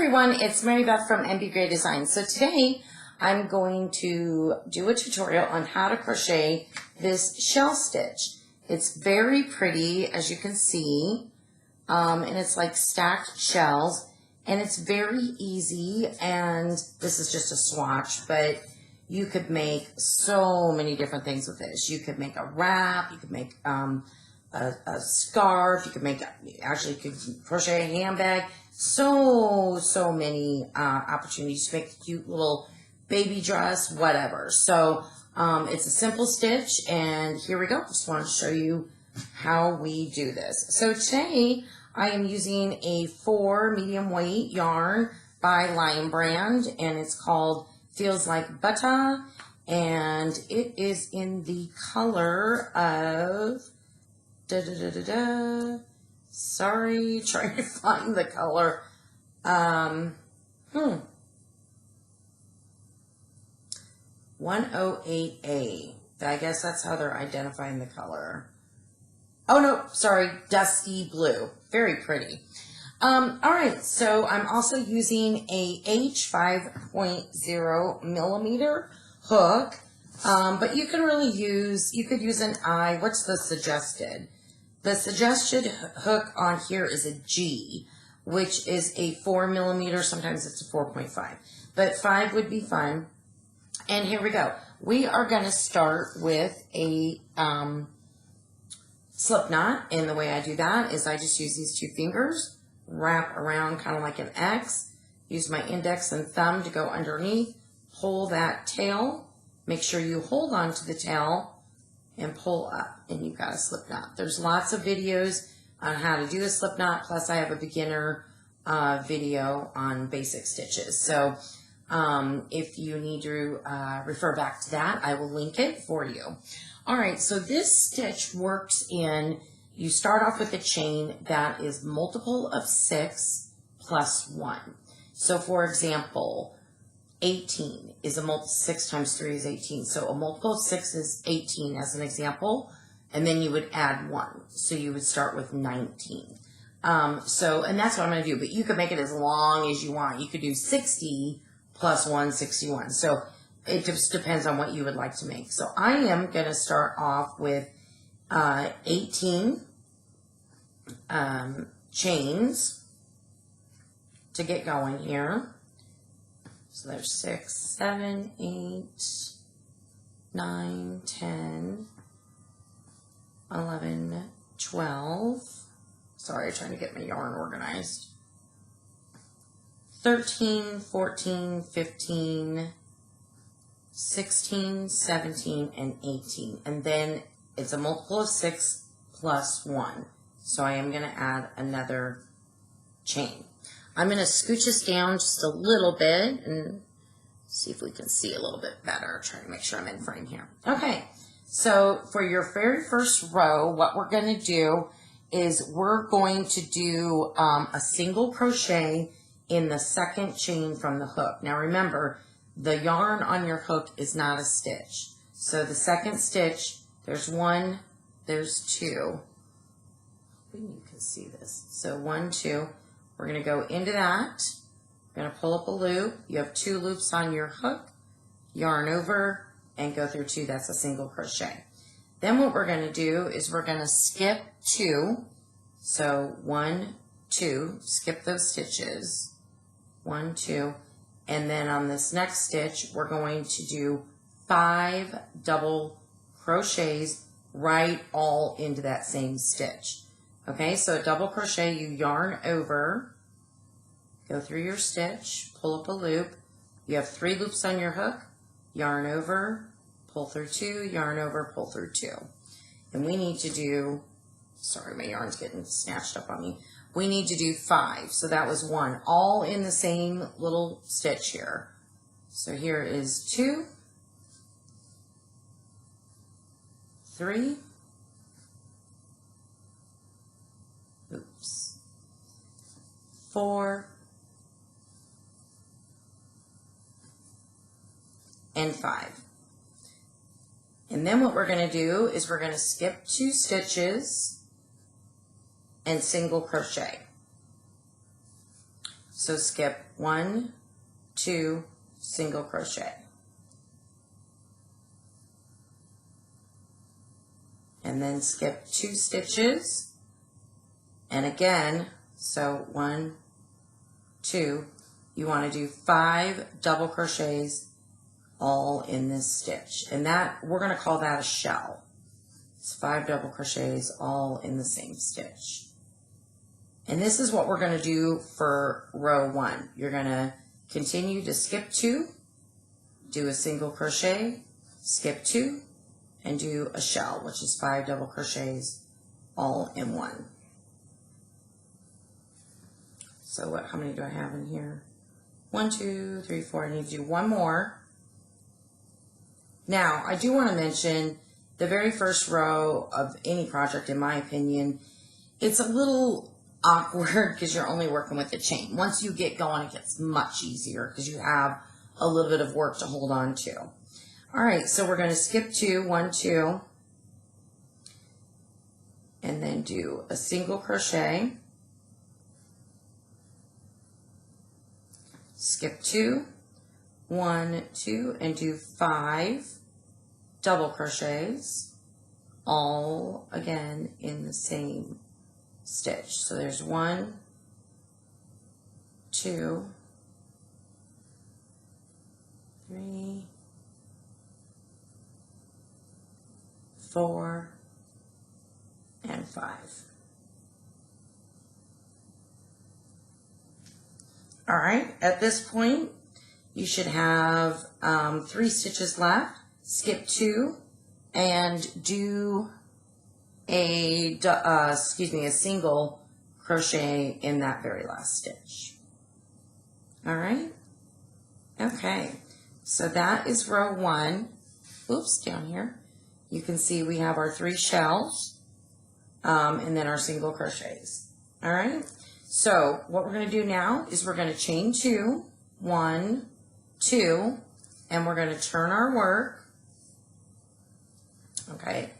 everyone, it's Mary Beth from MBGrayDesigns. So today I'm going to do a tutorial on how to crochet this shell stitch. It's very pretty, as you can see, and it's like stacked shells, and it's very easy, and this is just a swatch, but you could make so many different things with this. You could make a wrap, you could make a scarf, you could make, actually you could crochet a handbag. So many opportunities to make a cute little baby dress, whatever. So it's a simple stitch, and here we go. Just wanted to show you how we do this. So today I am using a 4 medium weight yarn by Lion Brand, and it's called Feels Like Butter, and it is in the color of sorry, trying to find the color. 108A. I guess that's how they're identifying the color. Oh no, sorry, dusty blue. Very pretty. Alright, so I'm also using a H5.0 millimeter hook, but you can really use, you could use an I. What's the suggested? The suggested hook on here is a G, which is a 4 millimeter. Sometimes it's a 4.5, but 5 would be fine. And here we go. We are going to start with a slip knot, and the way I do that is I just use these 2 fingers, wrap around kind of like an X, use my index and thumb to go underneath, pull that tail, make sure you hold on to the tail, and pull up, and you've got a slip knot. There's lots of videos on how to do a slip knot, plus I have a beginner video on basic stitches. So if you need to refer back to that, I will link it for you. All right, so this stitch works in, you start off with a chain that is multiple of 6 plus 1. So for example, 18 is a multiple, 6 times 3 is 18. So a multiple of 6 is 18 as an example, and then you would add 1. So you would start with 19. And that's what I'm going to do, but you could make it as long as you want. You could do 60 plus 1, 61. So it just depends on what you would like to make. So I am going to start off with 18 chains to get going here. So there's 6, 7, 8, 9, 10, 11, 12. Sorry, trying to get my yarn organized. 13, 14, 15, 16, 17, and 18. And then it's a multiple of 6 plus 1. So I am going to add another chain. I'm going to scooch this down just a little bit and see if we can see a little bit better. Try to make sure I'm in frame here. Okay, so for your very first row, what we're going to do is we're going to do a single crochet in the second chain from the hook. Now remember, the yarn on your hook is not a stitch. So the second stitch, there's 1, there's 2. You can see this. So 1, 2. We're going to go into that. We're going to pull up a loop. You have 2 loops on your hook, yarn over, and go through 2. That's a single crochet. Then what we're going to do is we're going to skip 2. So 1, 2, skip those stitches. 1, 2. And then on this next stitch, we're going to do 5 double crochets right all into that same stitch. Okay, so double crochet, you yarn over, go through your stitch, pull up a loop. You have 3 loops on your hook, yarn over, pull through 2, yarn over, pull through 2. And we need to do, sorry, my yarn's getting snatched up on me. We need to do 5. So that was 1, all in the same little stitch here. So here is 2, 3, oops, 4, and 5. And then what we're going to do is we're going to skip 2 stitches and single crochet. So skip 1, 2, single crochet. And then skip 2 stitches. And again, so 1, 2, you want to do 5 double crochets all in this stitch. And that, we're going to call that a shell. It's 5 double crochets all in the same stitch. And this is what we're going to do for row 1. You're going to continue to skip 2, do a single crochet, skip 2, and do a shell, which is 5 double crochets all in one. So what, how many do I have in here? 1, 2, 3, 4. I need to do one more. Now, I do want to mention the very first row of any project, in my opinion, it's a little awkward because you're only working with the chain. Once you get going, it gets much easier because you have a little bit of work to hold on to. All right, so we're going to skip 2, 1, 2, and then do a single crochet, skip 2, 1, 2, and do 5 double crochets, all again in the same stitch. So there's 1, 2, 3, 4, and 5. All right, at this point, you should have 3 stitches left. Skip 2 and do a single crochet in that very last stitch. All right. Okay. So that is row 1. Oops, down here. You can see we have our 3 shells, and then our single crochets. All right. So what we're going to do now is we're going to chain 2, 1, 2, and we're going to turn our work. Okay.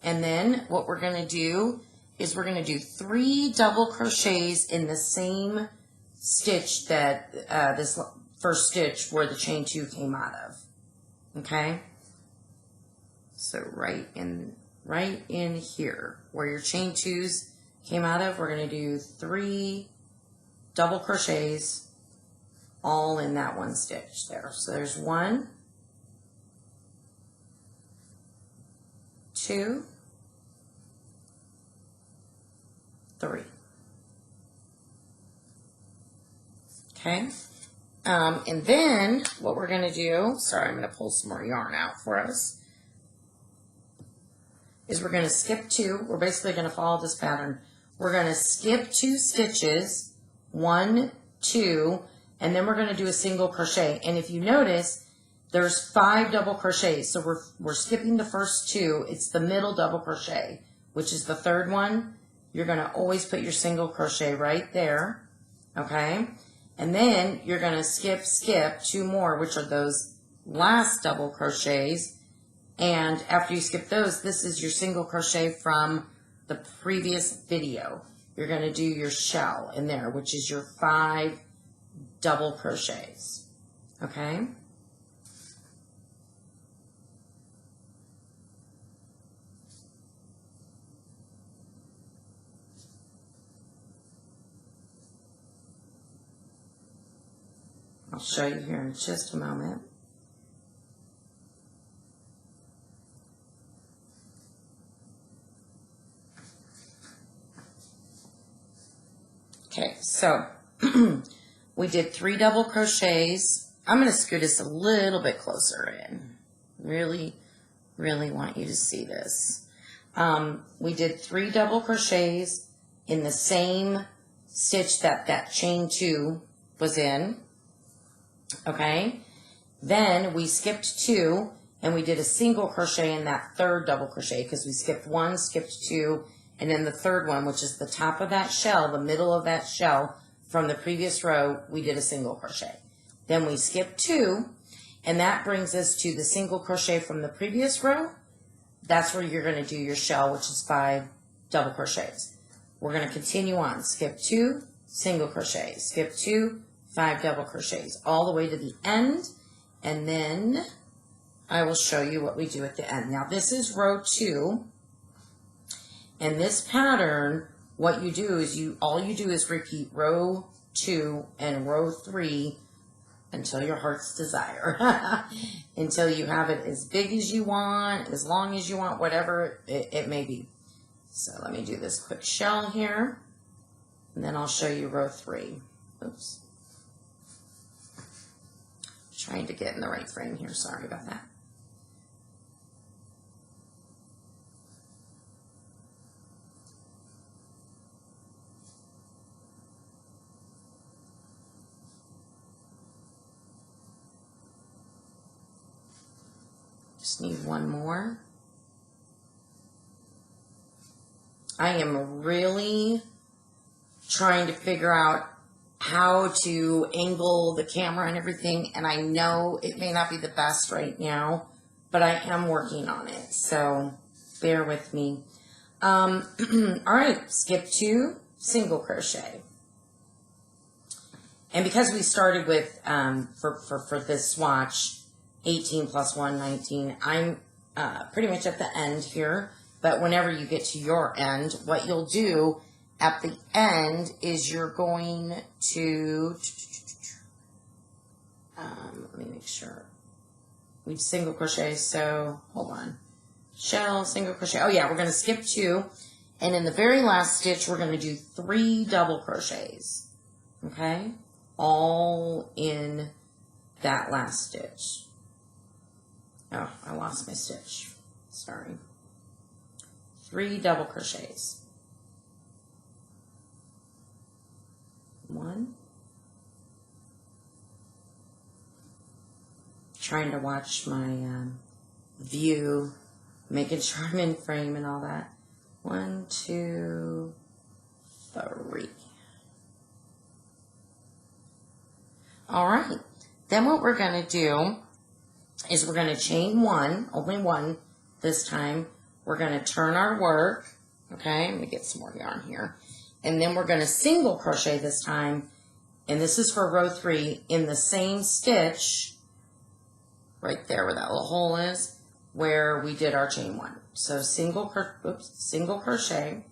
And then what we're going to do is we're going to do 3 double crochets in the same stitch that this first stitch where the chain 2 came out of. Okay. So right in here where your chain 2s came out of, we're going to do 3 double crochets all in that one stitch there. So there's 1, 2, 3. Okay. And then what we're going to do, sorry, I'm going to pull some more yarn out for us, is we're going to skip 2. We're basically going to follow this pattern. We're going to skip 2 stitches, 1, 2, and then we're going to do a single crochet. And if you notice, there's 5 double crochets. So we're skipping the first 2. It's the middle double crochet, which is the third one. You're going to always put your single crochet right there. Okay? And then you're going to skip 2 more, which are those last double crochets. And after you skip those, this is your single crochet from the previous video. You're going to do your shell in there, which is your 5 double crochets. Okay? I'll show you here in just a moment. Okay, so we did 3 double crochets. I'm going to scoot this a little bit closer in. Really, really want you to see this. We did 3 double crochets in the same stitch that chain 2 was in. Okay, then we skipped 2 and we did a single crochet in that third double crochet because we skipped 1, skipped 2, and then the third one, which is the top of that shell, the middle of that shell from the previous row, we did a single crochet. Then we skipped 2, and that brings us to the single crochet from the previous row. That's where you're going to do your shell, which is 5 double crochets. We're going to continue on. Skip 2, single crochet, skip 2, 5 double crochets all the way to the end, and then I will show you what we do at the end. Now this is row 2, and this pattern, what you do is all you do is repeat row 2 and row 3 until your heart's desire, until you have it as big as you want, as long as you want, whatever it may be. So let me do this quick shell here, and then I'll show you row 3. Oops. Trying to get in the right frame here, sorry about that. Just need one more. I am really trying to figure out how to angle the camera and everything, and I know it may not be the best right now, but I am working on it, so bear with me. All right, skip 2, single crochet. And because we started with, for this swatch, 18 plus 1, 19, I'm pretty much at the end here, but whenever you get to your end, what you'll do at the end is you're going to, let me make sure, we single crochet, so hold on, shell, single crochet, oh yeah, we're going to skip 2, and in the very last stitch, we're going to do 3 double crochets, okay, all in that last stitch. Oh, I lost my stitch, sorry. 3 double crochets. 1. Trying to watch my view, making sure I'm in frame and all that. 1, 2, 3. All right. Then what we're going to do is we're going to chain 1, only 1 this time. We're going to turn our work. Okay, let me get some more yarn here. And then we're going to single crochet this time, and this is for row 3, in the same stitch, right there where that little hole is, where we did our chain 1. So single crochet,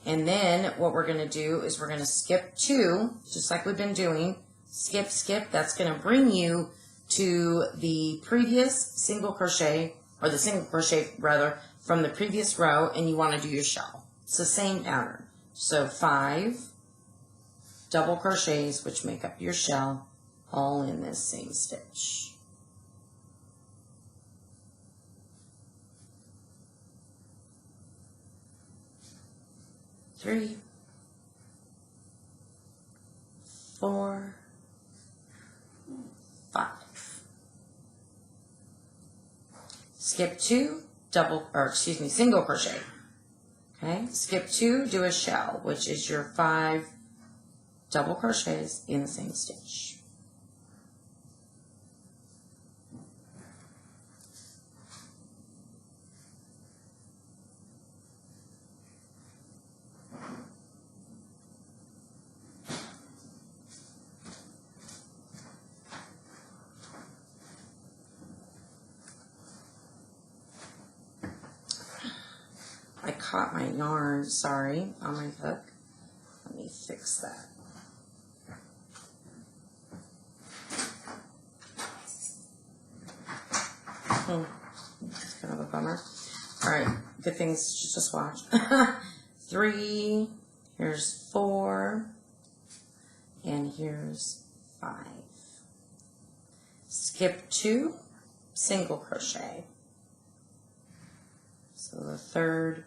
and then what we're going to do is we're going to skip 2, just like we've been doing, skip, skip, that's going to bring you to the previous single crochet, or the single crochet rather, from the previous row, and you want to do your shell. It's the same pattern. So 5 double crochets, which make up your shell, all in this same stitch. Three, 4, 5. Skip 2, single crochet. Okay, skip 2, do a shell, which is your 5 double crochets in the same stitch. I caught my yarn, sorry, on my hook. Let me fix that. That's kind of a bummer. All right, good things, just a swatch. 3, here's 4, and here's 5. Skip 2, single crochet. So the 3rd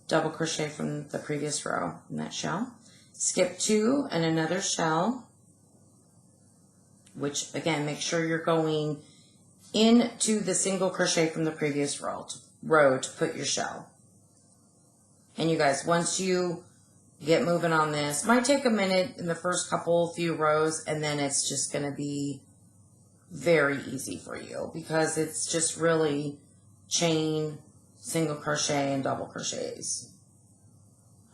double crochet from the previous row in that shell. Skip 2 and another shell, which again, make sure you're going into the single crochet from the previous row to put your shell. And you guys, once you get moving on this, might take a minute in the first few rows, and then it's just going to be very easy for you because it's just really chain, single crochet, and double crochets.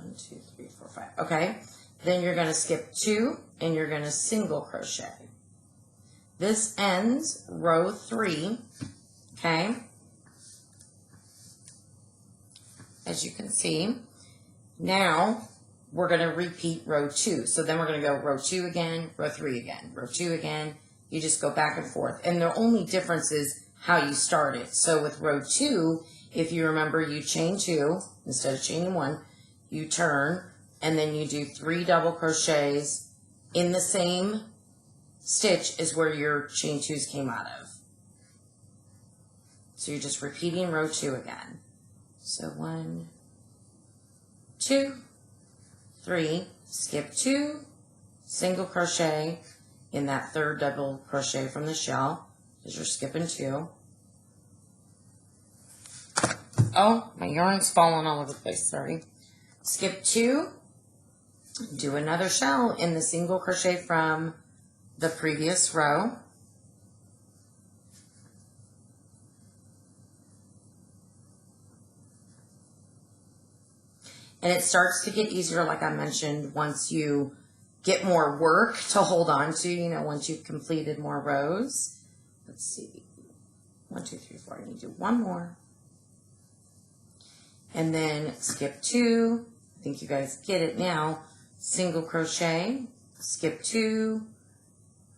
1, 2, 3, 4, 5. Okay. Then you're going to skip 2 and you're going to single crochet. This ends row 3. Okay. As you can see. Now we're going to repeat row 2. So then we're going to go row 2 again, row 3 again, row 2 again. You just go back and forth. And the only difference is how you start it. So with row 2, if you remember, you chain 2 instead of chaining 1. You turn, and then you do 3 double crochets in the same stitch as where your chain 2s came out of. So you're just repeating row 2 again. So 1, 2, 3, skip 2, single crochet in that 3rd double crochet from the shell, because you're skipping 2. Oh, my yarn's falling all over the place, sorry. Skip 2, do another shell in the single crochet from the previous row. And it starts to get easier, like I mentioned, once you get more work to hold on to, you know, once you've completed more rows. Let's see. 1, 2, 3, 4. I need to do 1 more. And then skip 2. I think you guys get it now. Single crochet, skip 2,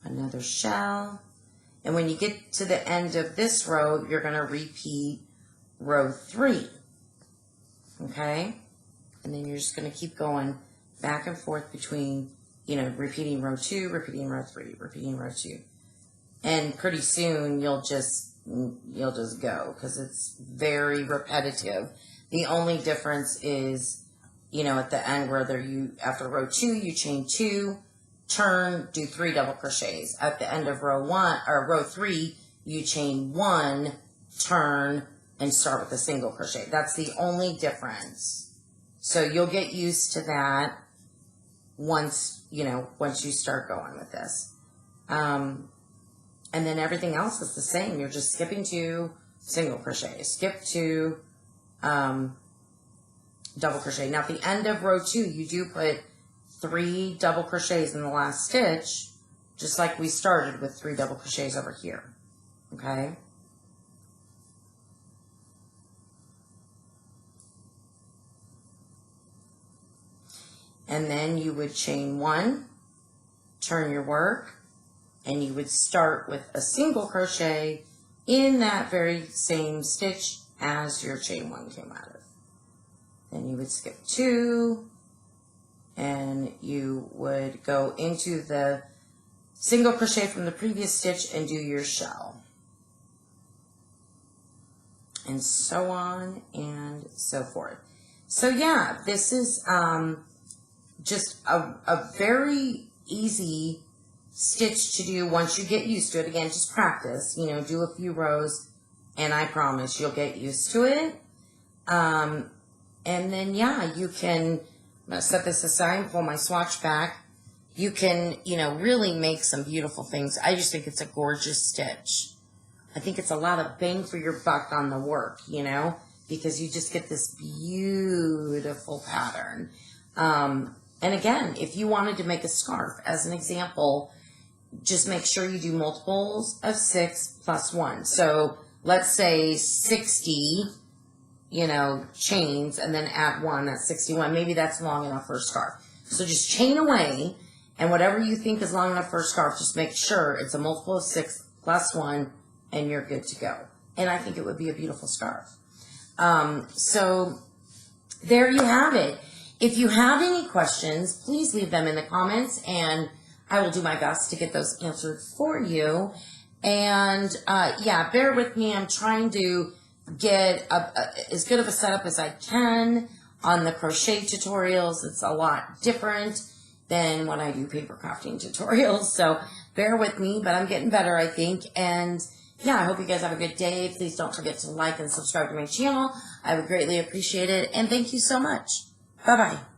another shell. And when you get to the end of this row, you're going to repeat row 3. Okay? And then you're just going to keep going back and forth between, you know, repeating row 2, repeating row 3, repeating row 2. And pretty soon you'll just go, because it's very repetitive. The only difference is, you know, at the end whether you, after row 2, you chain 2, turn, do 3 double crochets. At the end of row 1 or row 3, you chain 1, turn, and start with a single crochet. That's the only difference. So you'll get used to that once you start going with this. And then everything else is the same. You're just skipping 2, single crochet, skip 2, double crochet. Now at the end of row 2, you do put 3 double crochets in the last stitch, just like we started with 3 double crochets over here. Okay? And then you would chain 1, turn your work, and you would start with a single crochet in that very same stitch as your chain 1 came out of. Then you would skip 2, and you would go into the single crochet from the previous stitch and do your shell. And so on and so forth. So yeah, this is just a very easy stitch to do once you get used to it. Again, just practice, you know, do a few rows, and I promise you'll get used to it. And then, yeah, you can, I'm going to set this aside and pull my swatch back. You can, you know, really make some beautiful things. I just think it's a gorgeous stitch. I think it's a lot of bang for your buck on the work, you know, because you just get this beautiful pattern. And again, if you wanted to make a scarf, as an example, just make sure you do multiples of 6 plus 1. So let's say 60, you know, chains, and then add 1, that's 61. Maybe that's long enough for a scarf. So just chain away, and whatever you think is long enough for a scarf, just make sure it's a multiple of 6 plus 1, and you're good to go. And I think it would be a beautiful scarf. So there you have it. If you have any questions, please leave them in the comments, and I will do my best to get those answered for you. And yeah, bear with me. I'm trying to get as good of a setup as I can on the crochet tutorials. It's a lot different than when I do paper crafting tutorials. So bear with me, but I'm getting better, I think. And yeah, I hope you guys have a good day. Please don't forget to like and subscribe to my channel. I would greatly appreciate it. And thank you so much. Bye-bye.